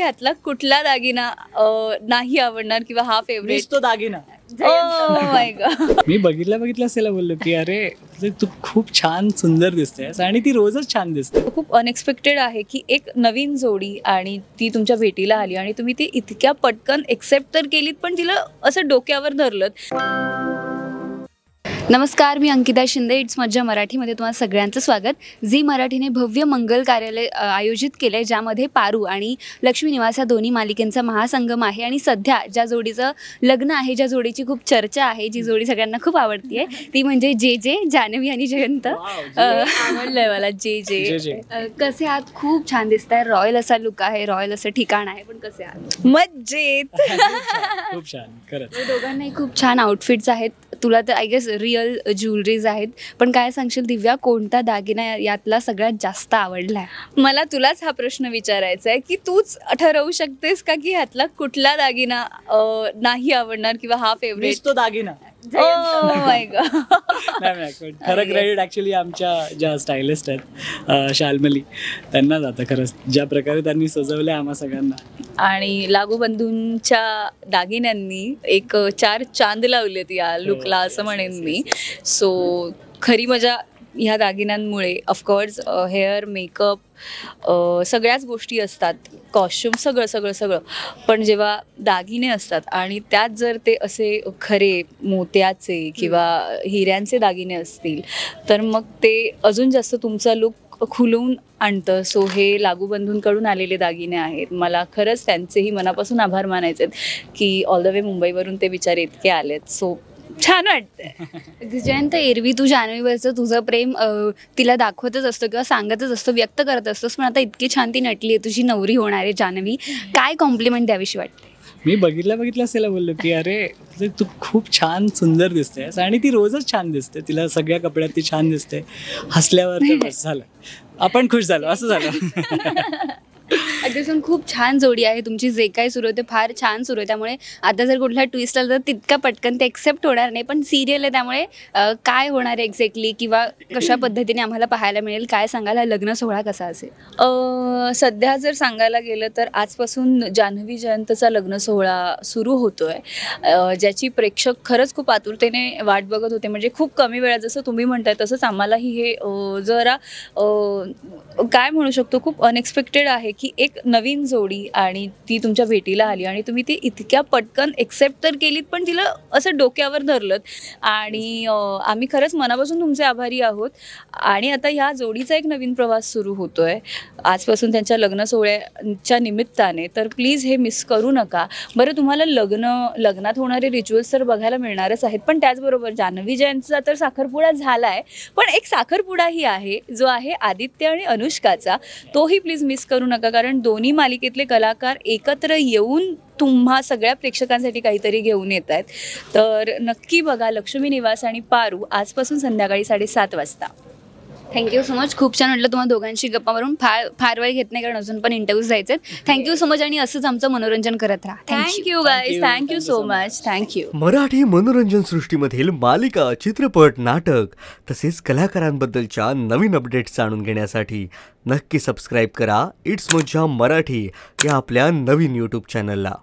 ह्यातला कुठला दागिना नाही आवडणार किंवा हा फेवरेट तो दागिना. माय गॉड. मी बघितलं असेल बोललो की अरे तू खूप छान सुंदर दिसतेस आणि ती रोजच छान दिसते. खूप अनएक्सपेक्टेड आहे की एक नवीन जोडी आणि ती तुमच्या भेटीला आली आणि तुम्ही ती इतक्या पटकन एक्सेप्ट तर केलीत पण तिला असं डोक्यावर धरलं. नमस्कार, मी अंकिता शिंदे. इट्स मज्जा मराठीमध्ये तुम्हाला सगळ्यांचं स्वागत. झी मराठीने भव्य मंगल कार्यालय आयोजित केलं आहे, ज्यामध्ये पारू आणि लक्ष्मी निवास या दोन्ही मालिकेंचा महासंगम आहे. आणि सध्या ज्या जोडीचं लग्न आहे, ज्या जोडीची खूप चर्चा आहे, जी जोडी सगळ्यांना खूप आवडती आहे, ती म्हणजे जे जान्हवी आणि जयंत. आवडलंय मला जे. कसे आहात? खूप छान दिसत आहे. रॉयल असा लुक आहे, रॉयल असं ठिकाण आहे, पण कसे आहात? मज्जेत. खूप छान खरंच. दोघांनाही खूप छान आउटफिट्स आहेत. तुला तर आय गेस रिअल ज्वेलरीज आहेत, पण काय सांगशील दिव्या, कोणता दागिना यातला सगळ्यात जास्त आवडलाय? मला तुलाच हा प्रश्न विचारायचा आहे की तूच ठरवू शकतेस का की ह्यातला कुठला दागिना नाही आवडणार किंवा हा फेवरेट तो दागिना. माय गॉड. खरं क्रेडिट ॲक्च्युली आमच्या ज्या स्टायलिस्ट आहेत शाल्मली, त्यांना जातं खरंच, ज्या प्रकारे त्यांनी सजवलं आम्हा सगळ्यांना. आणि लागूबंधूंच्या दागिन्यांनी एक 4 चांद लावलेत या लुकला, असं म्हणेन मी. सो खरी मजा ह्या दागिन्यांमुळे. ऑफकोर्स हेअर, मेकअप, सगळ्याच गोष्टी असतात, कॉस्ट्युम, सगळं. पण जेव्हा दागिने असतात आणि त्यात जर ते असे खरे मोत्याचे किंवा हिऱ्यांचे दागिने असतील तर मग ते अजून जास्त तुमचा लुक खुलवून आणतं. सो हे लागूबंधूंकडून आलेले दागिने आहेत. मला खरंच त्यांचेही मनापासून आभार मानायचे आहेत की ऑल द वे मुंबईवरून ते बिचारे इतके आलेत. सो छान वाटतंय. जयंत, एरवी तू जान्हवीवरचं तुझं प्रेम तिला दाखवतच असतो किंवा सांगतच असतो, व्यक्त करत असतोस, पण आता इतकी छान ती नटली आहे, तुझी नवरी होणार आहे जान्हवी, काय कॉम्प्लिमेंट द्यावीशी वाटते? मी बघितलं असेल बोललो की अरे तू खूप छान सुंदर दिसतेस आणि ती रोजच छान दिसते. तिला सगळ्या कपड्यात ती छान दिसते. हसल्यावर तर बस झालं, आपण खुश झालो, असं झालं. अगदीसून खूप छान जोडी आहे तुमची. जे काही सुरू होते फार छान सुरू आहे, त्यामुळे आता जर कुठला ट्विस्ट आला तर तितका पटकन ते एक्सेप्ट होणार नाही. पण सिरियल आहे, त्यामुळे काय होणार आहे एक्झॅक्टली किंवा कशा पद्धतीने आम्हाला पाहायला मिळेल, काय सांगायला? लग्न सोहळा कसा असेल? सध्या जर सांगायला गेलं तर आजपासून जान्हवी जयंतचा लग्न सोहळा सुरू होतोय, ज्याची प्रेक्षक खरंच खूप आतुरतेने वाट बघत होते. म्हणजे खूप कमी वेळात, जसं तुम्ही म्हणताय तसंच आम्हालाही हे जरा काय म्हणू शकतो, खूप अनएक्सपेक्टेड आहे की एक नवीन जोडी आणि ती तुमच्या भेटीला आली आणि तुम्ही ती इतक्या पटकन एक्सेप्ट तर केलीत पण तिला असं डोक्यावर धरलं. आणि आम्ही खरंच मनापासून तुमचे आभारी आहोत. आणि आता ह्या जोडीचा एक नवीन प्रवास सुरू होतोय आजपासून त्यांच्या लग्न सोहळ्याच्या निमित्ताने. तर प्लीज हे मिस करू नका. बरं, तुम्हाला लग्नात होणारे रिच्युअल्स तर बघायला मिळणारच आहेत, पण त्याचबरोबर जान्हवी जयंतचा तर साखरपुडा झाला आहे, पण एक साखरपुडाही आहे जो आहे आदित्य आणि अनुष्काचा. तोही प्लीज मिस करू नका, कारण दोन्ही मालिकेतले कलाकार एकत्र येऊन तुम्हा सगळ्या प्रेक्षकांसाठी काहीतरी घेऊन येत आहेत. तर नक्की बघा लक्ष्मी निवास आणि पारू आजपासून संध्याकाळी 7:30 वाजता. Thank you so much. खूप छान वाटलं तुम्हाला दोघांशी गप्पा मारून. फार वेळ घेत नाही, कारण अजून पण इंटरव्ह्यूज जायचे. Thank you so much. आणि असंच आमचं मनोरंजन करत राहा. Thank you guys. Thank you so much. Thank you. Marathi मनोरंजन सृष्टीमधील मालिका, चित्रपट, नाटक तसेच कलाकारांबद्दलच्या नवीन अपडेट्स जाणून घेण्यासाठी नक्की सबस्क्राईब करा इट्स मज्जा मराठी या आपल्या नवीन यूट्यूब चॅनलला.